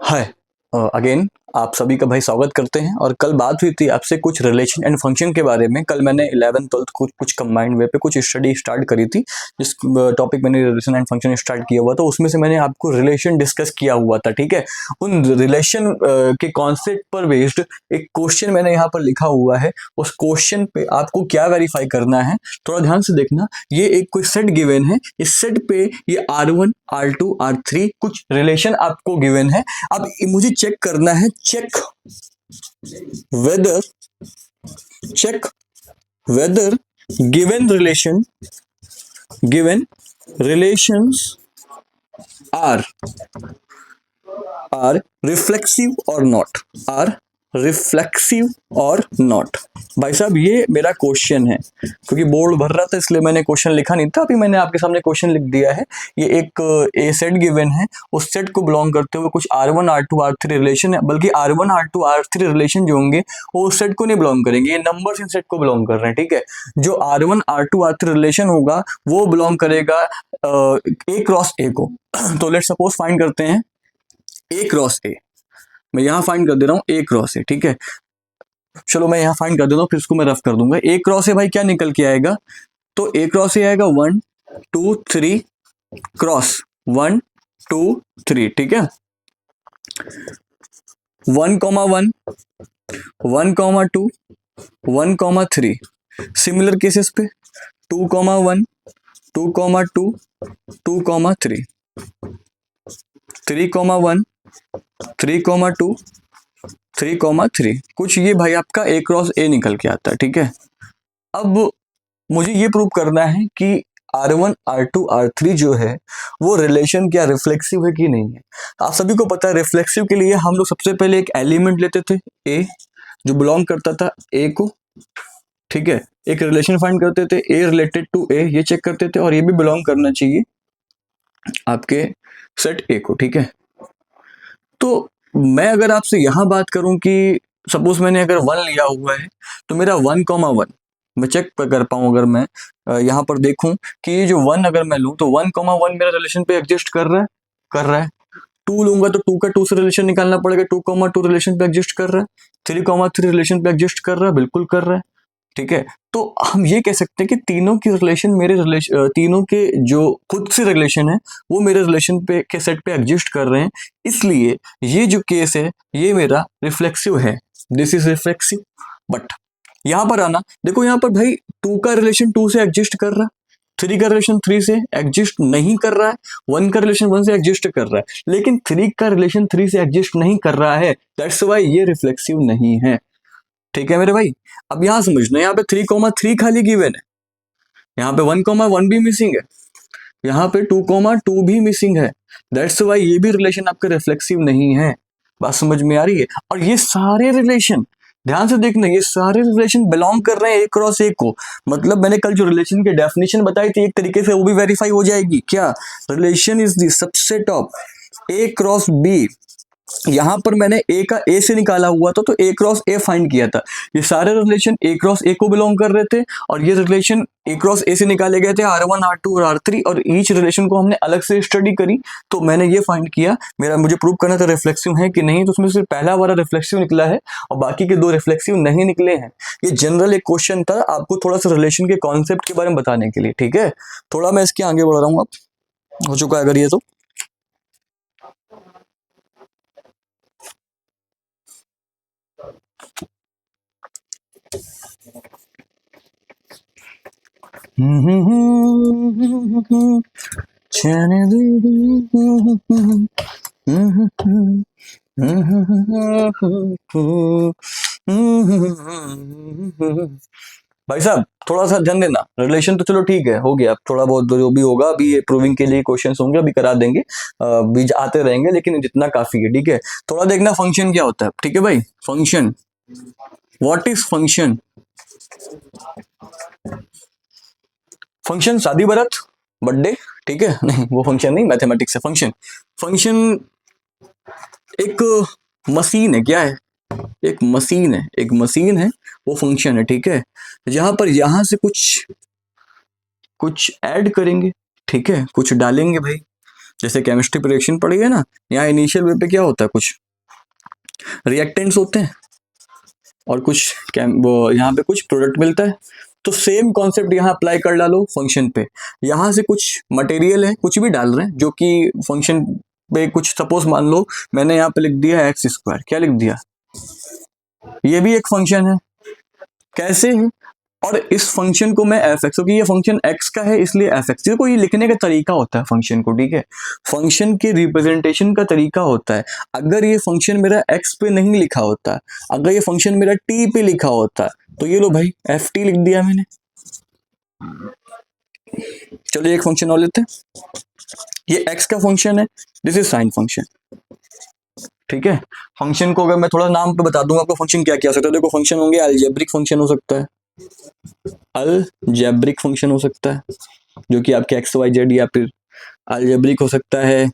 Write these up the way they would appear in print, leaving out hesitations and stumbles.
हाय again आप सभी का भाई स्वागत करते हैं। और कल बात हुई थी आपसे कुछ रिलेशन एंड फंक्शन के बारे में। कल मैंने 11th 12th कुछ कंबाइंड वे पे कुछ स्टडी स्टार्ट करी थी, जिस टॉपिक मैंने रिलेशन एंड फंक्शन स्टार्ट किया हुआ था उसमें से मैंने आपको रिलेशन डिस्कस किया हुआ था। ठीक है, उन रिलेशन के कॉन्सेप्ट पर बेस्ड एक क्वेश्चन मैंने यहाँ पर लिखा हुआ है। उस क्वेश्चन पे आपको क्या वेरीफाई करना है, थोड़ा ध्यान से देखना। ये एक कोई सेट गिवन है, इस सेट पे ये R1 R2 R3 कुछ रिलेशन आपको गिवन है। अब मुझे चेक करना है, check whether given relations are reflexive or not, भाई साहब ये मेरा क्वेश्चन है, क्योंकि बोर्ड भर रहा था इसलिए मैंने क्वेश्चन लिखा नहीं था। अभी मैंने आपके सामने क्वेश्चन लिख दिया है। ये एक ए सेट गिवन है, उस सेट को बिलोंग करते हुए कुछ R1 R2 R3 रिलेशन है, बल्कि R1 R2 R3 रिलेशन जो होंगे वो उस सेट को नहीं बिलोंग करेंगे, ये नंबर्स इन सेट को बिलोंग कर रहे हैं। ठीक है, जो R1 R2 R3 रिलेशन होगा वो बिलोंग करेगा A क्रॉस A को। तो लेट्स सपोज फाइंड करते हैं A क्रॉस A। मैं यहाँ फाइंड कर दे रहा हूँ A क्रॉस A। ठीक है, चलो मैं यहाँ फाइंड कर देता हूँ, फिर इसको मैं रफ कर दूंगा। A क्रॉस A भाई क्या निकल के आएगा, तो A क्रॉस A आएगा 1 2 3 क्रॉस 1 2 3। ठीक है, 1,1 1,2 1,3। सिमिलर केसेस पे 2,1 2,2 2,3 3,1 3,2 3,3। कुछ ये भाई आपका A क्रॉस A निकल के आता है। ठीक है, अब मुझे ये प्रूव करना है कि R1 R2 R3 जो है वो रिलेशन क्या रिफ्लेक्सिव है कि नहीं है। आप सभी को पता है रिफ्लेक्सिव के लिए हम लोग सबसे पहले एक एलिमेंट लेते थे A, जो बिलोंग करता था A को। ठीक है, एक रिलेशन फाइंड करते थे A रिलेटेड टू A, ये चेक करते थे, और ये भी बिलोंग करना चाहिए आपके सेट A को। ठीक है, तो मैं अगर आपसे यहाँ बात करूं कि सपोज मैंने अगर 1 लिया हुआ है, तो मेरा 1,1 मैं चेक कर पाऊँ। अगर मैं यहाँ पर देखूं कि ये जो 1 अगर मैं लूं तो 1,1 मेरा रिलेशन पे एग्जिस्ट कर रहा है। 2 लूंगा तो 2 का 2 से रिलेशन निकालना पड़ेगा, 2,2 रिलेशन पे एग्जिस्ट कर रहा है। 3,3 रिलेशन पे एग्जिस्ट कर रहा है, बिल्कुल कर रहा है। ठीक है, तो हम ये कह सकते हैं कि तीनों की रिलेशन तीनों के जो खुद से रिलेशन है वो मेरे रिलेशन पे के सेट पे एग्जिस्ट कर रहे हैं, इसलिए ये जो केस है ये मेरा रिफ्लेक्सिव है। This is reflexive. बट यहाँ पर आना, देखो यहाँ पर भाई 2 का रिलेशन 2 से एग्जिस्ट कर रहा है, 3 का रिलेशन 3 से एग्जिस्ट नहीं कर रहा है, 1 का रिलेशन 1 से एग्जिस्ट कर रहा है, लेकिन 3 का रिलेशन 3 से एग्जिस्ट नहीं कर रहा है। दैट्स व्हाई ये रिफ्लेक्सिव नहीं है। ठीक है मेरे भाई, अब यहां समझना, यहाँ पे 3,3 खाली गिवन है, यहाँ पे 1,1 भी मिसिंग है, यहाँ पे 2,2 भी मिसिंग है। दैट्स व्हाई ये भी रिलेशन आपका रिफ्लेक्सिव नहीं है। बात समझ में आ रही है। और ये सारे रिलेशन ध्यान से देखना, ये सारे रिलेशन बिलोंग कर रहे हैं A क्रॉस A को। मतलब मैंने कल जो रिलेशन की डेफिनेशन बताई थी एक तरीके से वो भी वेरीफाई हो जाएगी। क्या, relation is the subset of A cross B। यहाँ पर मैंने A का A से निकाला हुआ था, तो A क्रॉस A फाइंड किया था। ये सारे रिलेशन A क्रॉस A को बिलोंग कर रहे थे, और ये रिलेशन A क्रॉस A से निकाले गए थे R1 R2 और R3, और ईच रिलेशन को हमने अलग से स्टडी करी। तो मैंने ये फाइंड किया, मुझे प्रूव करना था रिफ्लेक्सिव है कि नहीं, तो उसमें से पहला वाला रिफ्लेक्सिव निकला है और बाकी के 2 रिफ्लेक्सिव नहीं निकले हैं। ये जनरल एक क्वेश्चन था आपको थोड़ा सा रिलेशन के कॉन्सेप्ट के बारे में बताने के लिए। ठीक है, थोड़ा मैं इसके आगे बढ़ रहा हूँ, अब हो चुका है अगर ये तो। भाई साहब थोड़ा सा ध्यान देना, रिलेशन तो चलो ठीक है, हो गया। अब थोड़ा बहुत जो भी होगा अभी ये प्रूविंग के लिए क्वेश्चंस होंगे, अभी करा देंगे, बीच आते रहेंगे, लेकिन जितना काफी है। ठीक है, थोड़ा देखना फंक्शन क्या होता है। ठीक है भाई, function, what is function. Function शादी बारात बर्थडे, ठीक है, नहीं वो फंक्शन नहीं, मैथमेटिक्स है फंक्शन। फंक्शन एक मशीन है, क्या है, एक मशीन है, वो फंक्शन है। ठीक है, जहां पर यहां से कुछ ऐड करेंगे, ठीक है, कुछ डालेंगे भाई, जैसे केमिस्ट्री पे रिएक्शन पड़ी है ना, यहाँ इनिशियल वे पे क्या होता है, कुछ रिएक्टेंट्स होते हैं और कुछ वो यहाँ पे कुछ प्रोडक्ट मिलता है। तो सेम कॉन्सेप्ट यहाँ अप्लाई कर डालो फंक्शन पे। यहाँ से कुछ मटेरियल है, कुछ भी डाल रहे हैं जो कि फंक्शन पे, कुछ सपोज मान लो मैंने यहाँ पे लिख दिया एक्स स्क्वायर, क्या लिख दिया, ये भी एक फंक्शन है। कैसे है, और इस फंक्शन को मैं एफ एक्स, क्योंकि ये फंक्शन एक्स का है इसलिए एफ एक्स, देखो ये लिखने का तरीका होता है फंक्शन को, ठीक है, फंक्शन के रिप्रेजेंटेशन का तरीका होता है। अगर ये फंक्शन मेरा एक्स पे नहीं लिखा होता, अगर ये फंक्शन मेरा टी पे लिखा होता, तो ये लो भाई एफ टी लिख दिया मैंने। चलो एक फंक्शन और लेते हैं, ये एक्स का फंक्शन है, दिस इज साइन फंक्शन, ठीक है। फंक्शन को अगर मैं थोड़ा नाम पे बता दूंगा आपको, फंक्शन क्या क्या हो सकता है, देखो फंक्शन होंगे, अलजेब्रिक फंक्शन हो सकता है, अलजेब्रिक फंक्शन हो सकता है जो कि आपके एक्स वाई जेड, या फिर अलजेब्रिक हो सकता है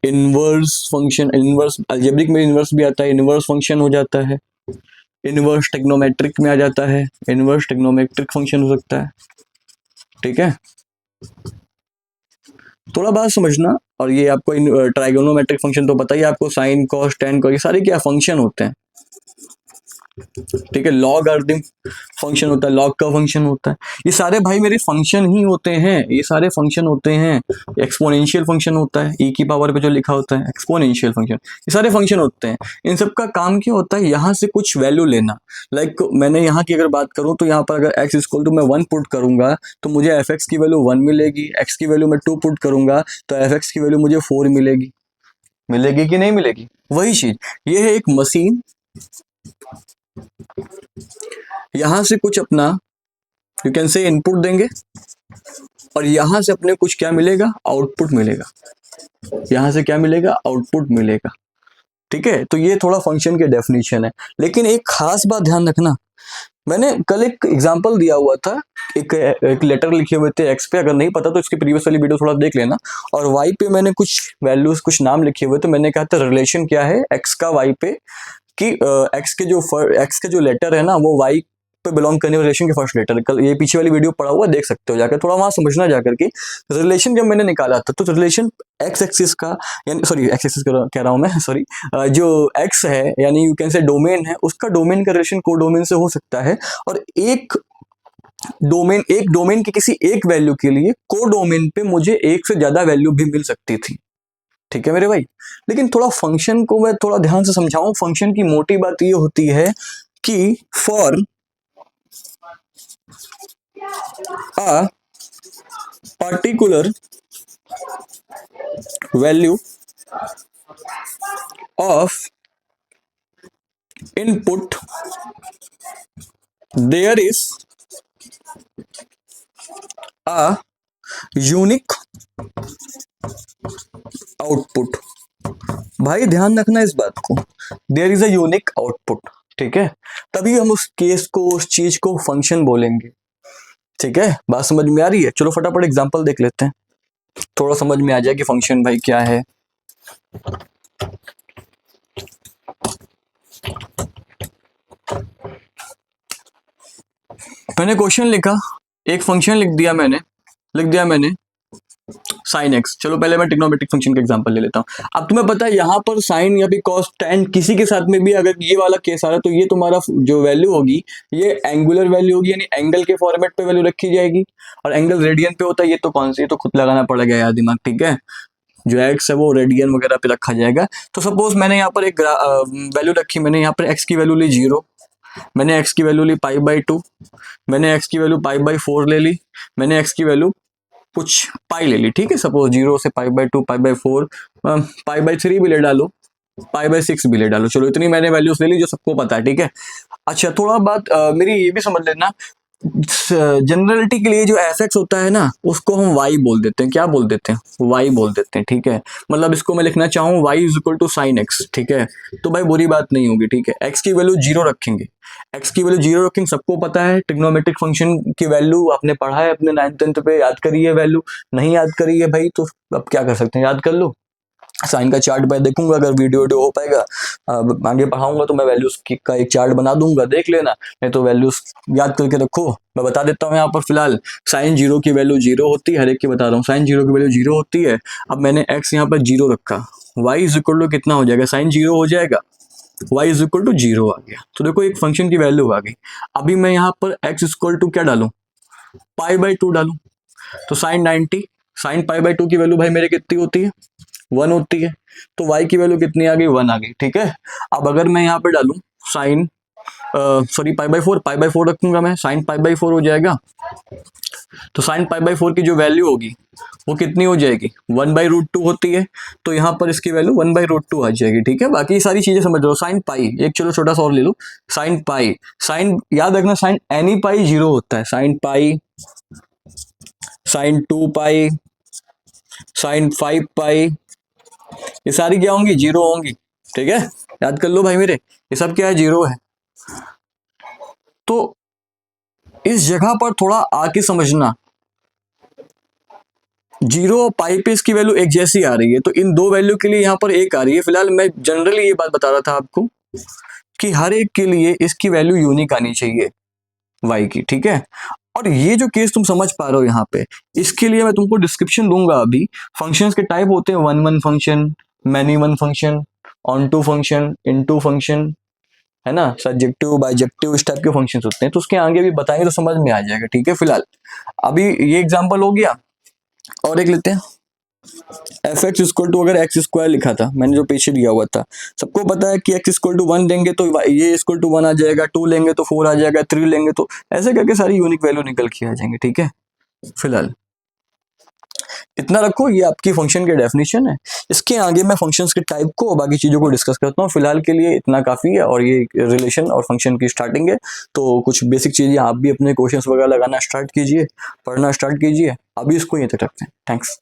इनवर्स फंक्शन, इनवर्स अलजेब्रिक में इनवर्स भी आता है, इनवर्स फंक्शन हो जाता है, इनवर्स टेक्नोमेट्रिक में आ जाता है, इनवर्स टेक्नोमेट्रिक फंक्शन हो सकता है, ठीक है। थोड़ा बात समझना, और ये आपको ट्राइगोनोमेट्रिक फंक्शन तो पता ही है आपको, साइन कॉस टेन कॉस, ये सारे क्या फंक्शन होते हैं, ठीक है। लॉग अर्थिंग फंक्शन होता है, लॉग का फंक्शन होता है, ये सारे भाई मेरे फंक्शन ही होते हैं, ये सारे फंक्शन होते हैं। एक्सपोनेंशियल फंक्शन होता है, ई की पावर पे जो लिखा होता है एक्सपोनेंशियल फंक्शन, ये सारे फंक्शन होते हैं। इन सब का काम क्या होता है, यहाँ से कुछ वैल्यू लेना। लाइक मैंने यहाँ की अगर बात करूँ तो यहाँ पर अगर एक्स इक्वल टू मैं 1 पुट करूंगा तो मुझे एफ एक्स की वैल्यू 1 मिलेगी, एक्स की वैल्यू मैं 2 पुट करूंगा तो एफ एक्स की वैल्यू मुझे 4 मिलेगी, मिलेगी कि नहीं मिलेगी, वही चीज। ये है एक मशीन, यहां से कुछ अपना यू कैन से इनपुट देंगे और यहां से अपने कुछ क्या मिलेगा, आउटपुट मिलेगा, यहां से क्या मिलेगा, आउटपुट मिलेगा, ठीक है। तो ये थोड़ा फंक्शन के डेफिनेशन है, लेकिन एक खास बात ध्यान रखना, मैंने कल एक एग्जांपल दिया हुआ था, एक लेटर लिखे हुए थे एक्स पे, अगर नहीं पता तो इसकी प्रीवियस वाली वीडियो थोड़ा देख लेना, और वाई पे मैंने कुछ वैल्यूज, कुछ नाम लिखे हुए थे, मैंने कहा था रिलेशन क्या है एक्स का वाई पे, कि एक्स के जो लेटर है ना वो वाई पे बिलोंग करने वाले रिलेशन के फर्स्ट लेटर, कल ये पीछे वाली वीडियो पढ़ा हुआ देख सकते हो जाकर, थोड़ा वहां समझना जाकर के रिलेशन जब मैंने निकाला था, तो रिलेशन एक्स एक्सिस का, यानी सॉरी एक्स एक्सिस कह रहा हूं मैं, सॉरी, जो एक्स है यानी यू कैन से डोमेन है, उसका डोमेन का रिलेशन को डोमेन से हो सकता है, और एक डोमेन की किसी एक वैल्यू के लिए को डोमेन पे मुझे एक से ज्यादा वैल्यू भी मिल सकती थी, ठीक है मेरे भाई। लेकिन थोड़ा फंक्शन को मैं थोड़ा ध्यान से समझाऊं, फंक्शन की मोटी बात ये होती है कि for a particular value of input there is a unique output. भाई ध्यान रखना इस बात को, there is a unique output, ठीक है, तभी हम उस केस को, उस चीज को फंक्शन बोलेंगे, ठीक है। बात समझ में आ रही है, चलो फटाफट एग्जांपल देख लेते हैं, थोड़ा समझ में आ जाए कि फंक्शन भाई क्या है। मैंने क्वेश्चन लिखा, एक फंक्शन लिख दिया मैंने साइन एक्स, चलो पहले मैं ट्रिग्नोमेट्रिक फंक्शन का एग्जांपल ले लेता हूँ। अब तुम्हें पता है यहाँ पर साइन या फिर कॉस टेन किसी के साथ में भी अगर ये वाला केस आ रहा है, तो ये तुम्हारा जो वैल्यू होगी ये एंगुलर वैल्यू होगी, यानी एंगल के फॉर्मेट पे वैल्यू रखी जाएगी, और एंगल रेडियन पे होता है, ये तो कौन सी, ये तो खुद लगाना पड़ेगा यार दिमाग, ठीक है। जो एक्स है वो रेडियन वगैरह पे रखा जाएगा। तो सपोज मैंने यहाँ पर एक वैल्यू रखी, मैंने यहाँ पर एक्स की वैल्यू ली 0, मैंने एक्स की वैल्यू ली π/2, मैंने एक्स की वैल्यू π/4 ले ली, मैंने एक्स की वैल्यू कुछ पाई ले ली, ठीक है, सपोज 0 से π/2, π/4, π/3 भी ले डालो, π/6 भी ले डालो, चलो इतनी मैंने वैल्यूज ले ली जो सबको पता है, ठीक है। अच्छा थोड़ा बात मेरी ये भी समझ लेना, जनरलिटी के लिए जो एफ एक्स होता है ना उसको हम वाई बोल देते हैं, क्या बोल देते हैं, वाई बोल देते हैं, ठीक है। मतलब इसको मैं लिखना चाहूँ y is equal to sine x, ठीक है, तो भाई बुरी बात नहीं होगी, ठीक है। एक्स की वैल्यू 0 रखेंगे, एक्स की वैल्यू 0 रखेंगे, सबको पता है ट्रिग्नोमेट्रिक फंक्शन की वैल्यू आपने पढ़ा है अपने 9th 10th पे, याद करिए वैल्यू, नहीं याद करिए भाई तो अब क्या कर सकते हैं, याद कर लो, साइन का चार्ट मैं देखूंगा, अगर वीडियो हो पाएगा आगे पढ़ाऊंगा तो मैं वैल्यूज का एक चार्ट बना दूंगा, देख लेना, नहीं तो वैल्यूज याद करके रखो। मैं बता देता हूँ यहाँ पर फिलहाल साइन जीरो की वैल्यू जीरो होती है, हर एक की बता रहा हूँ, साइन जीरो की वैल्यू जीरो होती है। अब मैंने एक्स यहाँ पर जीरो रखा, वाई इज इक्वल टू कितना हो जाएगा, साइन जीरो हो जाएगा, y is equal to zero आ गया। तो देखो एक फंक्शन की वैल्यू आ गई। अभी मैं यहाँ पर x इक्वल टू क्या डालूं, पाई बाई टू डालूं, तो sine 90, sine pi by two की वैल्यू भाई मेरे कितनी होती है, 1 होती है, तो y की वैल्यू कितनी आ गई, 1 आ गई, ठीक है। अब अगर मैं यहाँ पे डालूं sine sorry pi by four रखूंगा मैं, साइन पाई बाई फोर हो जाएगा, तो साइन पाई बाई फोर की जो वैल्यू होगी वो कितनी हो जाएगी, 1/√2 होती है, तो यहाँ पर इसकी वैल्यू 1/√2 आ जाएगी, ठीक है। बाकी सारी चीजें समझ लो, साइन पाई एक चलो छोटा सा और ले लो, साइन पाई, साइन याद रखना साइन एनी पाई जीरो होता है, साइन पाई, साइन 2 पाई, साइन 5 पाई, ये सारी क्या होंगी, जीरो होंगी, ठीक है। याद कर लो भाई मेरे, ये सब क्या है, जीरो है। तो इस जगह पर थोड़ा आके समझना, जीरो और पाई पे इसकी वैल्यू एक जैसी आ रही है, तो इन दो वैल्यू के लिए यहाँ पर एक आ रही है। फिलहाल मैं जनरली ये बात बता रहा था आपको कि हर एक के लिए इसकी वैल्यू यूनिक आनी चाहिए y की, ठीक है। और ये जो केस तुम समझ पा रहे हो यहाँ पे, इसके लिए मैं तुमको डिस्क्रिप्शन दूंगा अभी। फंक्शंस के टाइप होते हैं one one function, many one function, onto function, into function, है ना, सब्जेक्टिव बाइजेक्टिव, इस टाइप के फंक्शन होते हैं। तो उसके आगे भी बताएंगे तो समझ में आ जाएगा, ठीक है। फिलहाल अभी ये एग्जाम्पल हो गया, और एक लेते हैं एफ एक्स इक्वल टू, अगर एक्स स्क्वायर लिखा था मैंने जो पीछे दिया हुआ था, सबको पता है कि एक्स इक्वल टू 1 लेंगे तो ये इक्वल टू 1 आ जाएगा, 2 लेंगे तो 4 आ जाएगा, 3 लेंगे तो, ऐसे करके सारी यूनिक वैल्यू निकल के आ जाएंगे, ठीक है। फिलहाल इतना रखो, ये आपकी फंक्शन की डेफिनेशन है। इसके आगे मैं फंक्शंस के टाइप को और बाकी चीजों को डिस्कस करता हूँ। फिलहाल के लिए इतना काफी है, और ये रिलेशन और फंक्शन की स्टार्टिंग है, तो कुछ बेसिक चीजें आप भी अपने क्वेश्चंस वगैरह लगाना स्टार्ट कीजिए, पढ़ना स्टार्ट कीजिए। अभी इसको यहीं तक रखते हैं, थैंक्स।